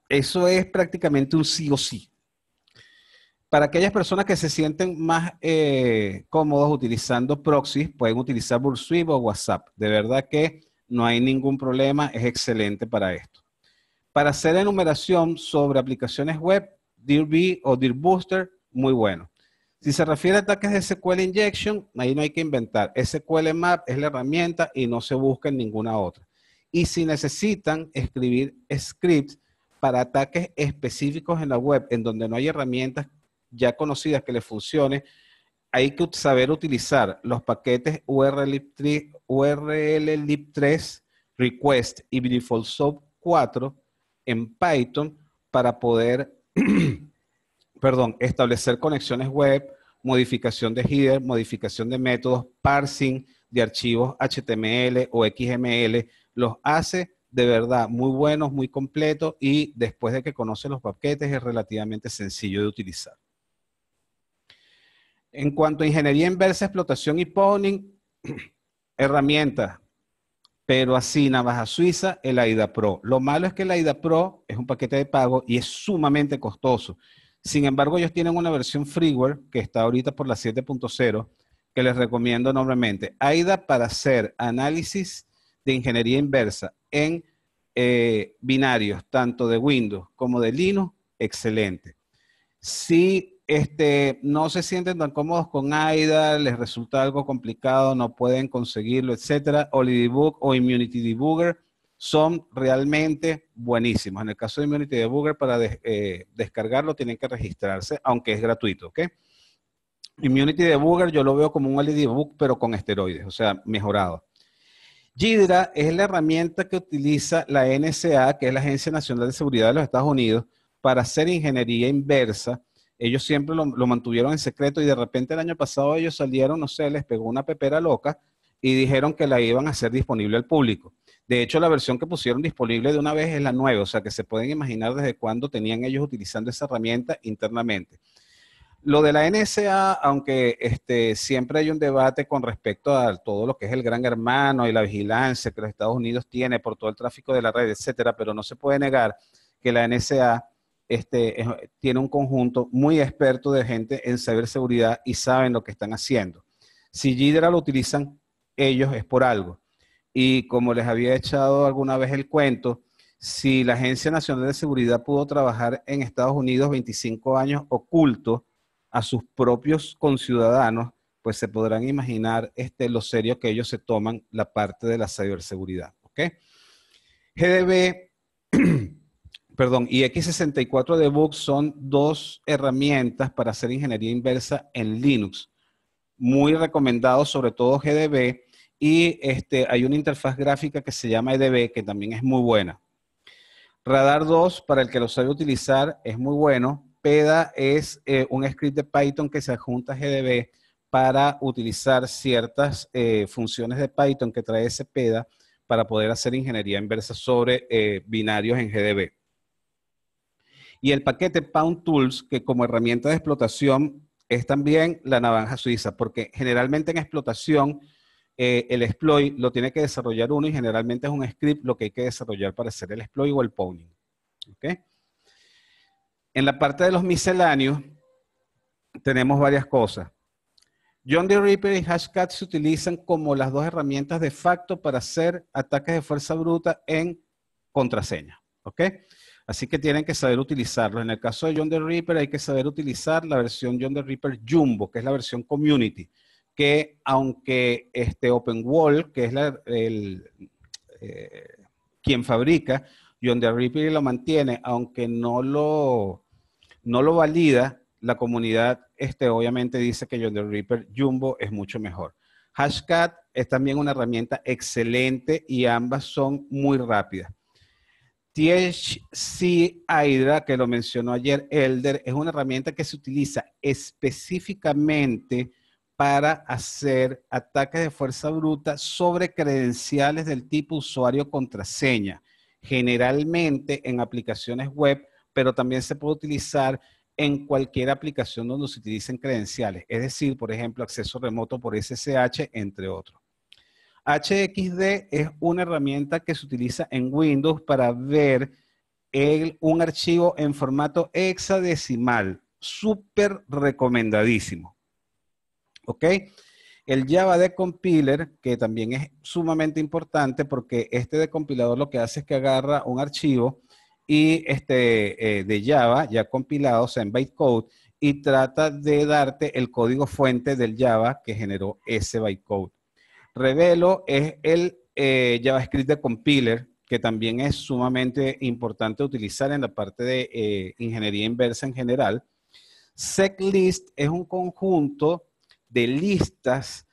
eso es prácticamente un sí o sí. Para aquellas personas que se sienten más cómodos utilizando proxies, pueden utilizar Burp o WhatsApp. De verdad que no hay ningún problema, es excelente para esto. Para hacer enumeración sobre aplicaciones web, DIRB o DIRBooster, muy bueno. Si se refiere a ataques de SQL Injection, ahí no hay que inventar. SQL Map es la herramienta y no se busca en ninguna otra. Y si necesitan escribir scripts para ataques específicos en la web, en donde no hay herramientas ya conocidas que les funcione, hay que saber utilizar los paquetes URLlib3, request y default sub 4 en Python para poder establecer conexiones web, modificación de header, modificación de métodos, parsing de archivos HTML o XML, los hace de verdad muy buenos, muy completos y después de que conoce los paquetes es relativamente sencillo de utilizar. En cuanto a ingeniería inversa, explotación y pawning, herramientas, pero así, navaja suiza, el AIDA Pro. Lo malo es que el AIDA Pro es un paquete de pago y es sumamente costoso. Sin embargo, ellos tienen una versión freeware que está ahorita por la 7.0 que les recomiendo enormemente. AIDA para hacer análisis de ingeniería inversa en binarios, tanto de Windows como de Linux, excelente. Si no se sienten tan cómodos con AIDA, les resulta algo complicado, no pueden conseguirlo, etcétera, OliDebug o Immunity Debugger son realmente buenísimos. En el caso de Immunity Debugger, para descargarlo tienen que registrarse, aunque es gratuito, ¿ok? Immunity Debugger yo lo veo como un OliDebug, pero con esteroides, o sea, mejorado. Jidra es la herramienta que utiliza la NSA, que es la Agencia Nacional de Seguridad de los Estados Unidos, para hacer ingeniería inversa. Ellos siempre lo mantuvieron en secreto y de repente el año pasado ellos salieron, no sé, les pegó una pepera loca y dijeron que la iban a hacer disponible al público. De hecho, la versión que pusieron disponible de una vez es la nueva, o sea que se pueden imaginar desde cuándo tenían ellos utilizando esa herramienta internamente. Lo de la NSA, aunque siempre hay un debate con respecto a todo lo que es el gran hermano y la vigilancia que los Estados Unidos tiene por todo el tráfico de la red, etcétera, pero no se puede negar que la NSA tiene un conjunto muy experto de gente en ciberseguridad y saben lo que están haciendo. Si Jidra lo utilizan ellos es por algo. Y como les había echado alguna vez el cuento, si la Agencia Nacional de Seguridad pudo trabajar en Estados Unidos 25 años oculto a sus propios conciudadanos, pues se podrán imaginar lo serio que ellos se toman la parte de la ciberseguridad. ¿Ok? GDB, perdón, y X64 Debug son dos herramientas para hacer ingeniería inversa en Linux. Muy recomendados, sobre todo GDB, y hay una interfaz gráfica que se llama EDB, que también es muy buena. Radar 2, para el que lo sabe utilizar, es muy bueno. PEDA es un script de Python que se adjunta a GDB para utilizar ciertas funciones de Python que trae ese PEDA para poder hacer ingeniería inversa sobre binarios en GDB. Y el paquete Pound Tools, que como herramienta de explotación es también la navaja suiza, porque generalmente en explotación el exploit lo tiene que desarrollar uno y generalmente es un script lo que hay que desarrollar para hacer el exploit o el pawning. ¿Okay? En la parte de los misceláneos tenemos varias cosas. John the Ripper y Hashcat se utilizan como las dos herramientas de facto para hacer ataques de fuerza bruta en contraseña. ¿Ok? Así que tienen que saber utilizarlo. En el caso de John the Ripper hay que saber utilizar la versión John the Ripper Jumbo, que es la versión Community, que aunque OpenWall, que es quien fabrica, John the Ripper lo mantiene, aunque no lo valida, la comunidad obviamente dice que John the Ripper Jumbo es mucho mejor. Hashcat es también una herramienta excelente y ambas son muy rápidas. THC Hydra, que lo mencionó ayer Elder, es una herramienta que se utiliza específicamente para hacer ataques de fuerza bruta sobre credenciales del tipo usuario-contraseña, generalmente en aplicaciones web, pero también se puede utilizar en cualquier aplicación donde se utilicen credenciales, es decir, por ejemplo, acceso remoto por SSH, entre otros. HXD es una herramienta que se utiliza en Windows para ver un archivo en formato hexadecimal. Súper recomendadísimo. ¿Ok? El Java Decompiler, que también es sumamente importante porque este decompilador lo que hace es que agarra un archivo y de Java ya compilado, o sea, en bytecode, y trata de darte el código fuente del Java que generó ese bytecode. Revelo es el JavaScript de compiler, que también es sumamente importante utilizar en la parte de ingeniería inversa en general. Seclist es un conjunto de listas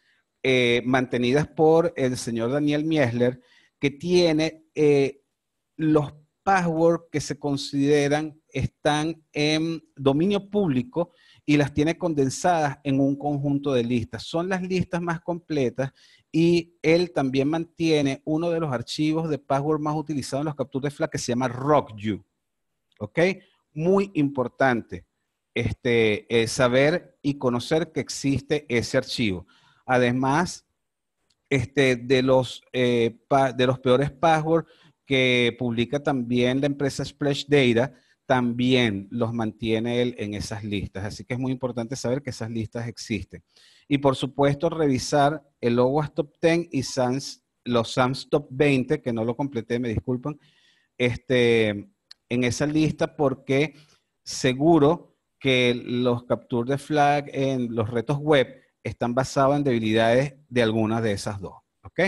mantenidas por el señor Daniel Miesler, que tiene los passwords que se consideran están en dominio público y las tiene condensadas en un conjunto de listas. Son las listas más completas y él también mantiene uno de los archivos de password más utilizados en los capturas de flag que se llama RockYou. ¿Ok? Muy importante saber y conocer que existe ese archivo. Además, de los peores passwords que publica también la empresa Splash Data, también los mantiene él en esas listas. Así que es muy importante saber que esas listas existen. Y por supuesto, revisar el OWASP Top 10 y los SAMS Top 20, que no lo completé, me disculpan, en esa lista porque seguro que los capture de flag en los retos web están basados en debilidades de algunas de esas dos. ¿Ok?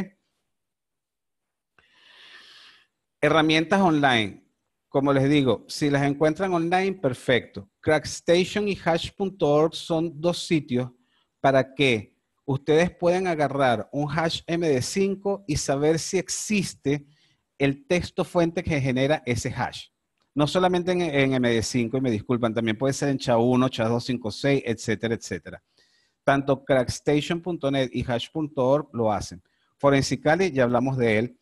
Herramientas online. Como les digo, si las encuentran online, perfecto. Crackstation y hash.org son dos sitios para que ustedes puedan agarrar un hash MD5 y saber si existe el texto fuente que genera ese hash. No solamente en MD5, y me disculpan, también puede ser en SHA-1, SHA-256, etcétera, etcétera. Tanto crackstation.net y hash.org lo hacen. Forensically, ya hablamos de él.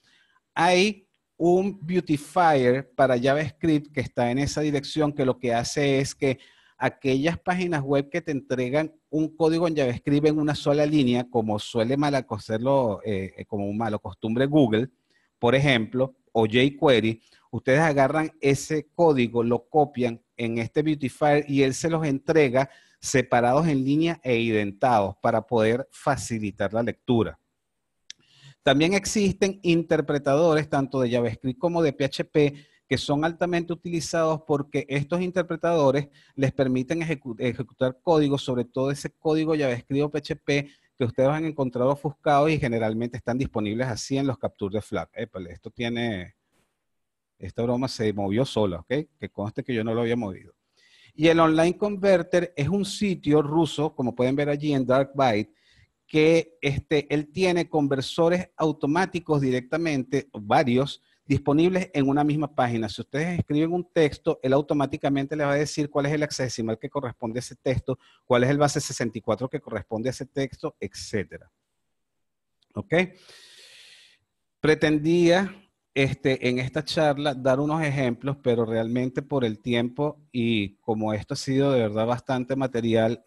Hay un beautifier para JavaScript que está en esa dirección, que lo que hace es que aquellas páginas web que te entregan un código en JavaScript en una sola línea, como suele malacocerlo, como malo costumbre Google, por ejemplo, o jQuery, ustedes agarran ese código, lo copian en este beautifier y él se los entrega separados en línea e identados para poder facilitar la lectura. También existen interpretadores tanto de JavaScript como de PHP que son altamente utilizados porque estos interpretadores les permiten ejecutar código, sobre todo ese código JavaScript o PHP que ustedes han encontrado ofuscados y generalmente están disponibles así en los capture de flag. Esta broma se movió sola, ¿ok? Que conste que yo no lo había movido. Y el Online Converter es un sitio ruso, como pueden ver allí en Darkbyte, que él tiene conversores automáticos directamente, varios, disponibles en una misma página. Si ustedes escriben un texto, él automáticamente les va a decir cuál es el hexadecimal que corresponde a ese texto, cuál es el base 64 que corresponde a ese texto, etc. ¿Ok? Pretendía en esta charla dar unos ejemplos, pero realmente por el tiempo y como esto ha sido de verdad bastante material,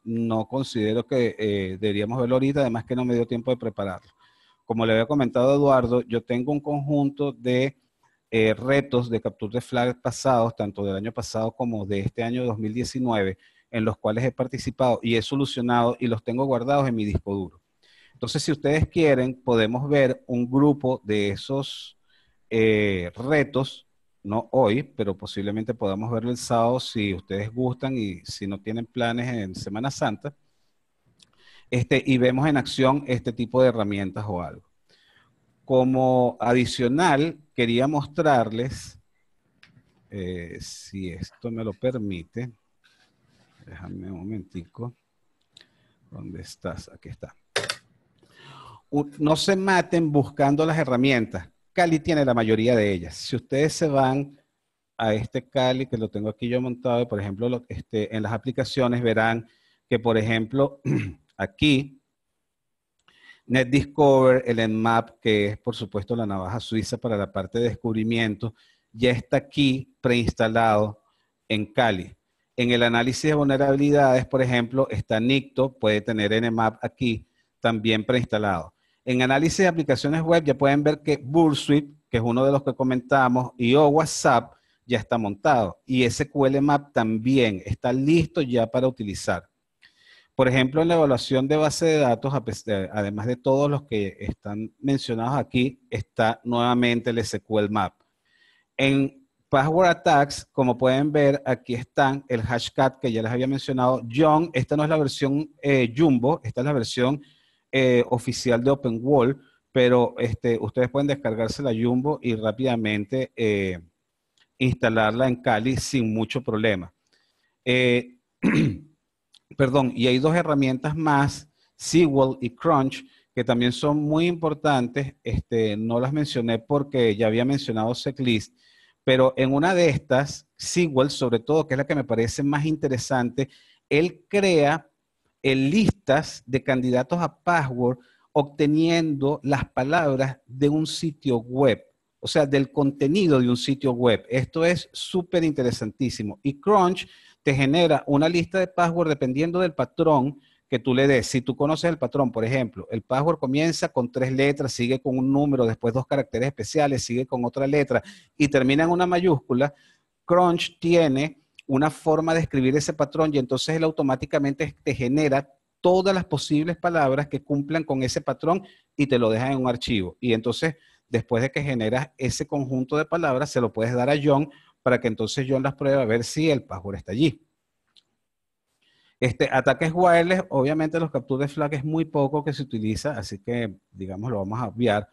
no considero que deberíamos verlo ahorita, además que no me dio tiempo de prepararlo. Como le había comentado a Eduardo, yo tengo un conjunto de retos de captura de flag pasados, tanto del año pasado como de este año 2019, en los cuales he participado y he solucionado y los tengo guardados en mi disco duro. Entonces, si ustedes quieren, podemos ver un grupo de esos retos, no hoy, pero posiblemente podamos verlo el sábado si ustedes gustan y si no tienen planes en Semana Santa, y vemos en acción este tipo de herramientas o algo. Como adicional, quería mostrarles, si esto me lo permite, déjame un momentico, ¿dónde estás? Aquí está. No se maten buscando las herramientas. Kali tiene la mayoría de ellas. Si ustedes se van a este Kali, que lo tengo aquí yo montado, por ejemplo, en las aplicaciones verán que, por ejemplo, aquí, NetDiscover, el Nmap, que es por supuesto la navaja suiza para la parte de descubrimiento, ya está aquí preinstalado en Kali. En el análisis de vulnerabilidades, por ejemplo, está Nicto, puede tener Nmap aquí también preinstalado. En análisis de aplicaciones web ya pueden ver que Bursuit, que es uno de los que comentamos, y WhatsApp ya está montado. Y SQL Map también está listo ya para utilizar. Por ejemplo, en la evaluación de base de datos, además de todos los que están mencionados aquí, está nuevamente el SQL Map. En Password Attacks, como pueden ver, aquí están el Hashcat que ya les había mencionado. John, esta no es la versión Jumbo, esta es la versión oficial de OpenWall, pero ustedes pueden descargarse la Jumbo y rápidamente instalarla en Kali sin mucho problema. Perdón, y hay dos herramientas más, Seawall y Crunch, que también son muy importantes. No las mencioné porque ya había mencionado Checklist, pero en una de estas, Seawall, sobre todo, que es la que me parece más interesante, él crea listas de candidatos a password obteniendo las palabras de un sitio web, o sea, del contenido de un sitio web. Esto es súper interesantísimo. Y Crunch te genera una lista de password dependiendo del patrón que tú le des. Si tú conoces el patrón, por ejemplo, el password comienza con 3 letras, sigue con un número, después 2 caracteres especiales, sigue con otra letra y termina en una mayúscula, Crunch tiene una forma de escribir ese patrón y entonces él automáticamente te genera todas las posibles palabras que cumplan con ese patrón y te lo deja en un archivo. Y entonces, después de que generas ese conjunto de palabras, se lo puedes dar a John para que entonces John las pruebe a ver si el password está allí. Ataques wireless, obviamente los capture de flag es muy poco que se utiliza, así que, digamos, lo vamos a obviar.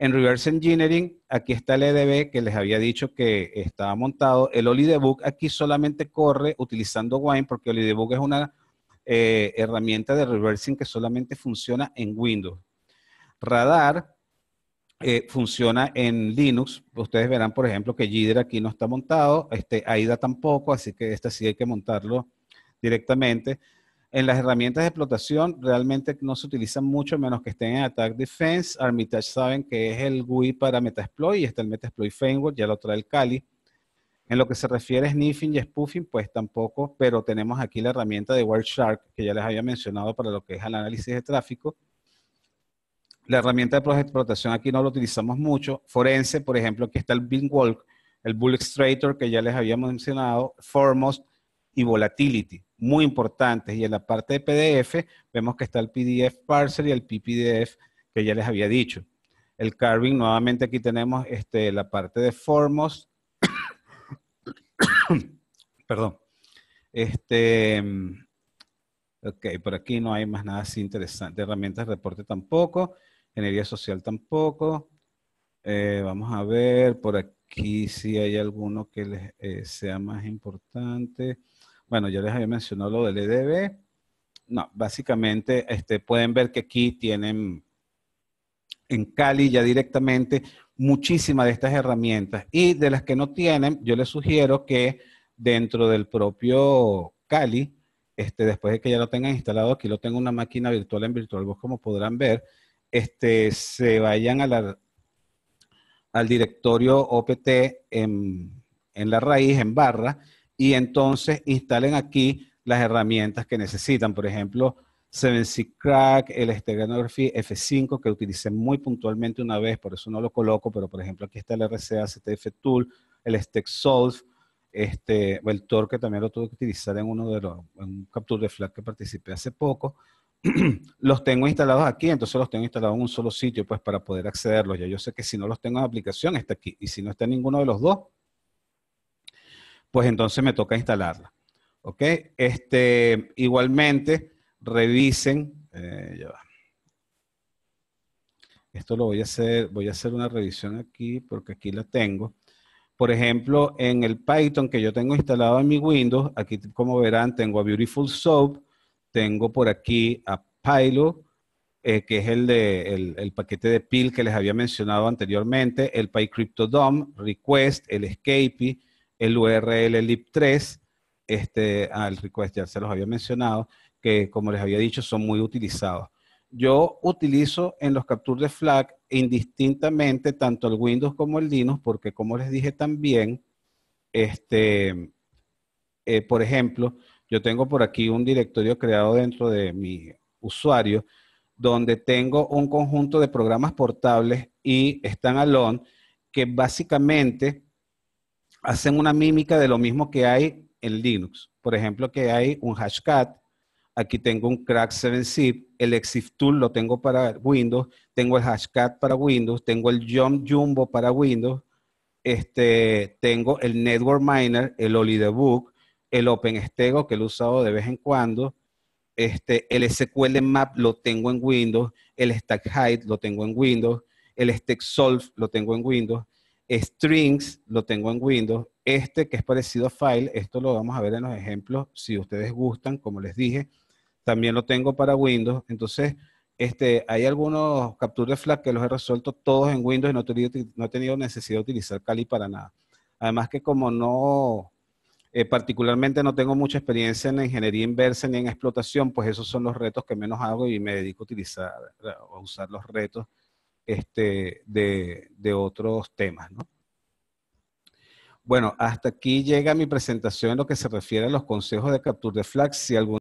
En Reverse Engineering, aquí está el EDB que les había dicho que estaba montado. El OliDebug aquí solamente corre utilizando Wine porque OliDebug es una herramienta de reversing que solamente funciona en Windows. Radar funciona en Linux. Ustedes verán, por ejemplo, que Jitter aquí no está montado, AIDA tampoco, así que sí hay que montarlo directamente. En las herramientas de explotación realmente no se utilizan mucho, menos que estén en Attack Defense. Armitage saben que es el GUI para Metasploit y está el Metasploit Framework, ya lo trae el Kali. En lo que se refiere a sniffing y spoofing, pues tampoco, pero tenemos aquí la herramienta de Wireshark, que ya les había mencionado para lo que es el análisis de tráfico. La herramienta de explotación aquí no lo utilizamos mucho. Forense, por ejemplo, aquí está el Bingwalk, el Bullextractor, que ya les había mencionado, Foremost y Volatility, muy importantes. Y en la parte de PDF, vemos que está el PDF Parser y el PPDF, que ya les había dicho. El Carving, nuevamente aquí tenemos la parte de Foremost. Perdón. Ok, por aquí no hay más nada así interesante. Herramientas de reporte tampoco. Ingeniería social tampoco. Vamos a ver, por aquí si hay alguno que les sea más importante. Bueno, ya les había mencionado lo del EDB. No, básicamente pueden ver que aquí tienen en Kali ya directamente muchísimas de estas herramientas. Y de las que no tienen, yo les sugiero que dentro del propio Kali, después de que ya lo tengan instalado, aquí lo tengo una máquina virtual en VirtualBox, como podrán ver, se vayan al directorio OPT en la raíz, en barra, y entonces instalen aquí las herramientas que necesitan. Por ejemplo, 7C Crack, el Steganography F5, que utilicé muy puntualmente una vez, por eso no lo coloco, pero por ejemplo aquí está el RCA CTF Tool, el StackSolve, el Tor, que también lo tuve que utilizar en en un capture de flag que participé hace poco. Los tengo instalados aquí, entonces los tengo instalados en un solo sitio, pues para poder accederlos. Ya yo sé que si no los tengo en aplicación, está aquí. Y si no está en ninguno de los dos, pues entonces me toca instalarla. ¿Ok? Igualmente, revisen, ya va. Esto lo voy a hacer una revisión aquí, porque aquí la tengo. Por ejemplo, en el Python que yo tengo instalado en mi Windows, aquí como verán, tengo a Beautiful Soap, tengo por aquí a Pylo, que es el paquete de PIL que les había mencionado anteriormente, el PyCryptoDOM, Request, el Escapee, el URL lib3, el Request ya se los había mencionado, que como les había dicho son muy utilizados. Yo utilizo en los capture de flag indistintamente tanto el Windows como el Linux, porque como les dije también, por ejemplo, yo tengo por aquí un directorio creado dentro de mi usuario, donde tengo un conjunto de programas portables y standalone que básicamente hacen una mímica de lo mismo que hay en Linux. Por ejemplo, que hay un Hashcat, aquí tengo un Crack 7zip, el Exif Tool lo tengo para Windows, tengo el Hashcat para Windows, tengo el Jumbo para Windows, tengo el Network Miner, el OllyDebug, el OpenStego que lo he usado de vez en cuando, el SQL Map lo tengo en Windows, el StackHide lo tengo en Windows, el StackSolve lo tengo en Windows, Strings lo tengo en Windows, que es parecido a File, esto lo vamos a ver en los ejemplos, si ustedes gustan, como les dije, también lo tengo para Windows, entonces hay algunos capture de flag que los he resuelto todos en Windows y no he tenido necesidad de utilizar Kali para nada. Además que como no, particularmente no tengo mucha experiencia en la ingeniería inversa ni en explotación, pues esos son los retos que menos hago y me dedico a usar los retos de otros temas, ¿no? Bueno, hasta aquí llega mi presentación en lo que se refiere a los consejos de capture de flag. Si algún